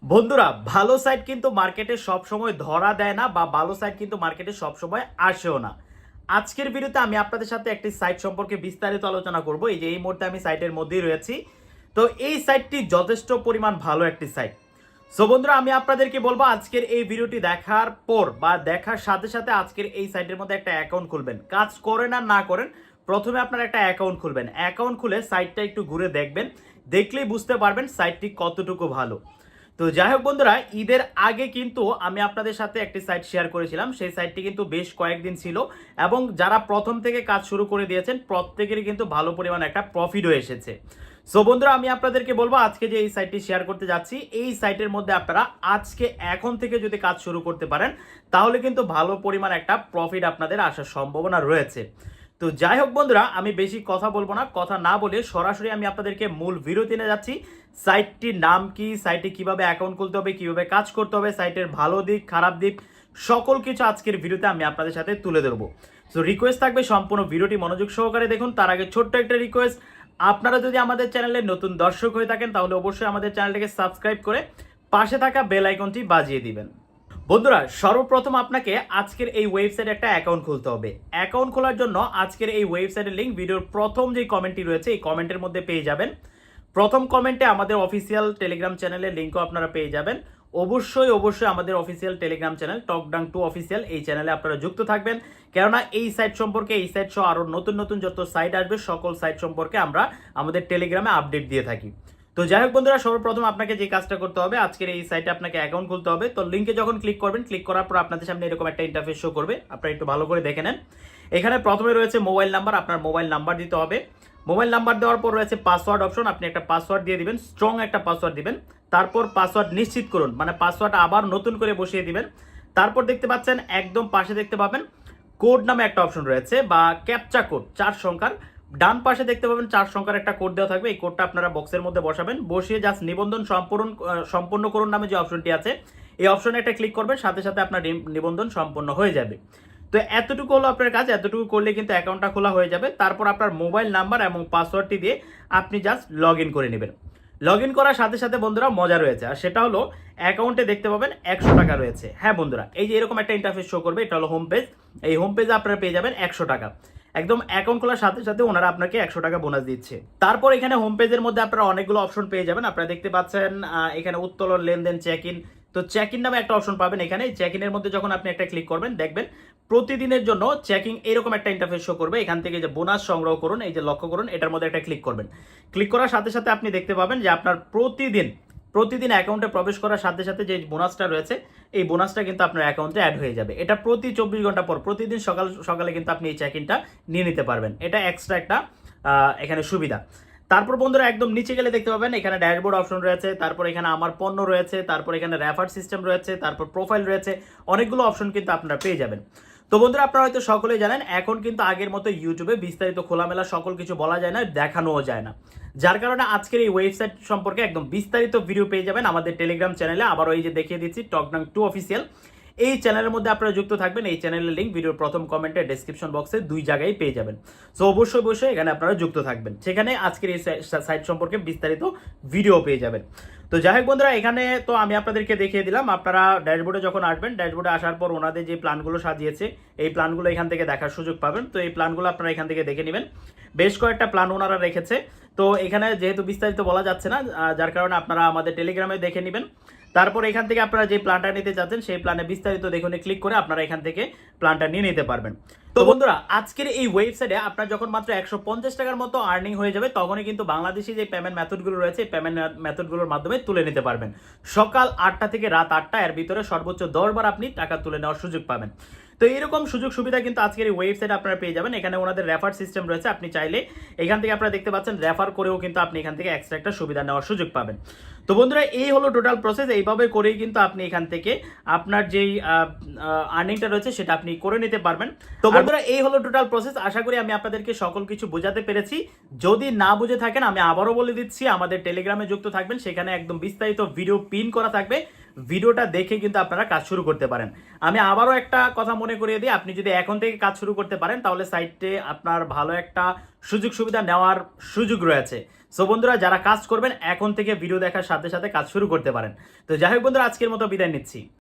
বন্ধুরা, ভালো সাইট কিন্তু মার্কেটে সব সময় ধরা দেয় না বা ভালো সাইট কিন্তু মার্কেটে সব সময় আসেও না। আজকের ভিডিওতে আমি আপনাদের সাথে একটি সাইট সম্পর্কে বিস্তারিত আলোচনা করব। এই মুহূর্তে আমি সাইটের মধ্যেই রয়েছি। তো এই সাইটটি যথেষ্ট পরিমাণ ভালো একটি সাইট। সো বন্ধুরা, আমি আপনাদেরকে বলবো আজকের এই ভিডিওটি দেখার পর বা দেখার সাথে সাথে আজকের এই সাইটের মধ্যে একটা অ্যাকাউন্ট খুলবেন। কাজ করেন আর না করেন, প্রথমে আপনারা একটা অ্যাকাউন্ট খুলবেন। অ্যাকাউন্ট খুলে সাইটটা একটু ঘুরে দেখবেন, দেখলেই বুঝতে পারবেন সাইটটি কতটুকু ভালো। তো যাই হোক বন্ধুরা, ঈদের আগে কিন্তু আমি আপনাদের সাথে একটি সাইট শেয়ার করেছিলাম। সেই সাইটটি কিন্তু বেশ কয়েকদিন ছিল এবং যারা প্রথম থেকে কাজ শুরু করে দিয়েছেন প্রত্যেকেরই কিন্তু ভালো পরিমাণ একটা প্রফিটও এসেছে। সো বন্ধুরা, আমি আপনাদেরকে বলবো আজকে যে এই সাইটটি শেয়ার করতে যাচ্ছি, এই সাইটের মধ্যে আপনারা আজকে এখন থেকে যদি কাজ শুরু করতে পারেন তাহলে কিন্তু ভালো পরিমাণ একটা প্রফিট আপনাদের আসার সম্ভাবনা রয়েছে। তো যাই হোক বন্ধুরা, আমি বেশি কথা বলবো না, কথা না বলে সরাসরি আমি আপনাদেরকে মূল ভিডিওতে নিয়ে যাচ্ছি। সাইটটির নাম কি, সাইটে কিভাবে অ্যাকাউন্ট খুলতে হবে, কিভাবে কাজ করতে হবে, সাইটের ভালো দিক খারাপ দিক সকল কিছু আজকের ভিডিওতে আমি আপনাদের সাথে তুলে ধরবো। সো রিকোয়েস্ট থাকবে সম্পূর্ণ ভিডিওটি মনোযোগ সহকারে দেখুন। তার আগে ছোট্ট একটা রিকোয়েস্ট, আপনারা যদি আমাদের চ্যানেলে নতুন দর্শক হয়ে থাকেন তাহলে অবশ্যই আমাদের চ্যানেলটাকে সাবস্ক্রাইব করে পাশে থাকা বেল আইকনটি বাজিয়ে দিবেন। বন্ধুরা, সর্বপ্রথম আপনাকে আজকের এই ওয়েবসাইটে একটা অ্যাকাউন্ট খুলতে হবে। অ্যাকাউন্ট খোলার জন্য আজকের এই ওয়েবসাইটের লিঙ্ক ভিডিওর প্রথম যে কমেন্টটি রয়েছে এই কমেন্টের মধ্যে পেয়ে যাবেন। প্রথম কমেন্টে আমাদের অফিসিয়াল টেলিগ্রাম চ্যানেলের লিঙ্কও আপনারা পেয়ে যাবেন। অবশ্যই আমাদের অফিসিয়াল টেলিগ্রাম চ্যানেল টকডাং টু অফিসিয়াল, এই চ্যানেলে আপনারা যুক্ত থাকবেন। কেননা এই সাইট সম্পর্কে, এই সাইট সহ আরও নতুন নতুন যত সাইট আসবে সকল সাইট সম্পর্কে আমরা আমাদের টেলিগ্রামে আপডেট দিয়ে থাকি। তো যাই হোক বন্ধুরা, সর্বপ্রথম আপনাকে যে কাজটা করতে হবে, আজকের এই সাইটে আপনাকে অ্যাকাউন্ট খুলতে হবে। তো লিঙ্কে যখন ক্লিক করবেন, ক্লিক করার পর আপনাদের সামনে এরকম একটা ইন্টারফেস শো করবে। আপনারা একটু ভালো করে দেখে নেন। এখানে প্রথমে রয়েছে মোবাইল নাম্বার, আপনার মোবাইল নাম্বার দিতে হবে। মোবাইল নাম্বার দেওয়ার পর রয়েছে পাসওয়ার্ড অপশন, আপনি একটা পাসওয়ার্ড দিয়ে দিবেন, স্ট্রং একটা পাসওয়ার্ড দিবেন। তারপর পাসওয়ার্ড নিশ্চিত করুন, মানে পাসওয়ার্ড আবার নতুন করে বসিয়ে দিবেন। তারপর দেখতে পাচ্ছেন একদম পাশে দেখতে পাবেন কোড নামে একটা অপশন রয়েছে বা ক্যাপচা কোড 4 সংখ্যার। ডান পাশে দেখতে পাবেন 4 সংখ্যার একটা কোড দেওয়া থাকবে। এই কোডটা আপনারা বক্সের মধ্যে বসাবেন, বসিয়ে জাস্ট নিবন্ধন সম্পূর্ণ করুন নামে যে অপশনটি আছে এই অপশনে একটা ক্লিক করবেন, সাথে সাথে আপনার নিবন্ধন সম্পূর্ণ হয়ে যাবে। তো এতটুকু হলো আপনার কাজ, এতটুকু করলে কিন্তু অ্যাকাউন্টটা খোলা হয়ে যাবে। তারপর আপনার মোবাইল নাম্বার এবং পাসওয়ার্ডটি দিয়ে আপনি জাস্ট লগ ইন করে নেবেন। লগ ইন করার সাথে সাথে বন্ধুরা মজা রয়েছে, আর সেটা হলো অ্যাকাউন্টে দেখতে পাবেন 100 টাকা রয়েছে। হ্যাঁ বন্ধুরা, এই যে এরকম একটা ইন্টারফেস শো করবে, এটা হলো হোম পেজ। এই হোম পেজে আপনারা পেয়ে যাবেন 100 টাকা। একদম অ্যাকাউন্ট খোলার সাথে সাথে ওনারা আপনাকে 100 টাকা বোনাস দিচ্ছে। তারপর এখানে হোম পেজের মধ্যে আপনারা অনেকগুলো অপশন পেয়ে যাবেন। আপনারা দেখতে পাচ্ছেন এখানে উত্তোলন, লেনদেন, চেক ইন। তো চেক ইন নামে একটা অপশন পাবেন। এখানে চেক ইনের মধ্যে যখন আপনি একটা ক্লিক করবেন, দেখবেন প্রতিদিনের জন্য চেকিং এরকম একটা ইন্টারফেস শো করবে। এখান থেকে যে বোনাস সংগ্রহ করুন, এই যে লক্ষ্য করুন, এটার মধ্যে একটা ক্লিক করবেন। ক্লিক করার সাথে সাথে আপনি দেখতে পাবেন যে আপনার প্রতিদিন অ্যাকাউন্টে প্রবেশ করার সাথে সাথে যে বোনাসটা রয়েছে এই বোনাসটা কিন্তু আপনার অ্যাকাউন্টে অ্যাড হয়ে যাবে। এটা প্রতি 24 ঘন্টা পর প্রতিদিন সকালে কিন্তু আপনি এই চেক ইনটা নিয়ে নিতে পারবেন। এটা এক্সট্রা একটা এখানে সুবিধা। তারপর বন্ধুরা একদম নিচে গেলে দেখতে পাবেন এখানে ড্যাশবোর্ড অপশন রয়েছে, তারপর এখানে আমার পণ্য রয়েছে, তারপর এখানে রেফার সিস্টেম রয়েছে, তারপর প্রোফাইল রয়েছে, অনেকগুলো অপশন কিন্তু আপনারা পেয়ে যাবেন। তো বন্ধুরা, আপনারা হয়তো সকলেই জানেন এখন কিন্তু আগের মতো ইউটিউবে বিস্তারিত খোলামেলা সকল কিছু বলা যায় না, দেখানোও যায় না। যার কারণে আজকের এই ওয়েবসাইট সম্পর্কে একদম বিস্তারিত ভিডিও পেয়ে যাবেন আমাদের টেলিগ্রাম চ্যানেলে। আবারও এই যে দেখিয়ে দিচ্ছি টকডাং টু অফিসিয়াল, এই চ্যানেলের মধ্যে আপনারা যুক্ত থাকবেন। এই চ্যানেলের লিঙ্ক ভিডিওর প্রথম কমেন্টে ডেসক্রিপশন বক্সে 2 জায়গায় পেয়ে যাবেন। সো অবশ্যই এখানে আপনারা যুক্ত থাকবেন, সেখানে আজকের এই সাইট সম্পর্কে বিস্তারিত ভিডিও পেয়ে যাবেন। তো যাই হোক বন্ধুরা, এখানে তো আমি আপনাদেরকে দেখিয়ে দিলাম। আপনারা ড্যাশবোর্ডে যখন আসবেন, ড্যাশবোর্ডে আসার পর ওনাদের যে প্ল্যানগুলো সাজিয়েছে এই প্ল্যানগুলো এখান থেকে দেখার সুযোগ পাবেন। তো এই প্ল্যানগুলো আপনারা এখান থেকে দেখে নেবেন। বেশ কয়েকটা প্ল্যান ওনারা রেখেছে। তো এখানে যেহেতু বিস্তারিত বলা যাচ্ছে না, যার কারণে আপনারা আমাদের টেলিগ্রামে দেখে নেবেন। তারপর এখান থেকে আপনারা যে প্ল্যানটা নিতে চাচ্ছেন সেই প্ল্যানে বিস্তারিত দেখুন ক্লিক করে আপনারা এখান থেকে প্ল্যানটা নিয়ে নিতে পারবেন। তো বন্ধুরা, আজকের এই ওয়েবসাইটে আপনার যখন মাত্র 150 টাকার মতো আর্নিং হয়ে যাবে তখনই কিন্তু বাংলাদেশি যে পেমেন্ট মেথডগুলো রয়েছে পেমেন্ট মেথডগুলোর মাধ্যমে তুলে নিতে পারবেন। সকাল 8টা থেকে রাত 8টা এর ভিতরে সর্বোচ্চ 10 বার আপনি টাকা তুলে নেওয়ার সুযোগ পাবেন। তো এরকম সুযোগ সুবিধা কিন্তু আজকের এই ওয়েবসাইটে আপনারা পেয়ে যাবেন। এখানে ওনাদের রেফার সিস্টেম রয়েছে, আপনি চাইলে এখান থেকে আপনারা দেখতে পাচ্ছেন রেফার করেও কিন্তু আপনি এখান থেকে এক্সট্রা একটা সুবিধা নেওয়ার সুযোগ পাবেন। তো বন্ধুরা, এই হলো টোটাল প্রসেস। এইভাবে করেই কিন্তু আপনি এখান থেকে আপনার যেই আর্নিংটা রয়েছে সেটা আপনি করে নিতে পারবেন। তো বন্ধুরা, এই হলো টোটাল প্রসেস। আশা করি আমি আপনাদেরকে সকল কিছু বোঝাতে পেরেছি। যদি না বুঝে থাকেন আমি আবারও বলে দিচ্ছি, আমাদের টেলিগ্রামে যুক্ত থাকবেন, সেখানে একদম বিস্তারিত ভিডিও পিন করা থাকবে। ভিডিওটা দেখে কিন্তু আপনারা কাজ শুরু করতে পারেন। আমি আবারও একটা কথা মনে করিয়ে দিই, আপনি যদি এখন থেকে কাজ শুরু করতে পারেন তাহলে সাইটে আপনার ভালো একটা সুযোগ সুবিধা নেওয়ার সুযোগ রয়েছে। সো বন্ধুরা, যারা কাজ করবেন এখন থেকে ভিডিও দেখার সাথে সাথে কাজ শুরু করতে পারেন। তো যাই হোক বন্ধুরা, আজকের মতো বিদায় নিচ্ছি।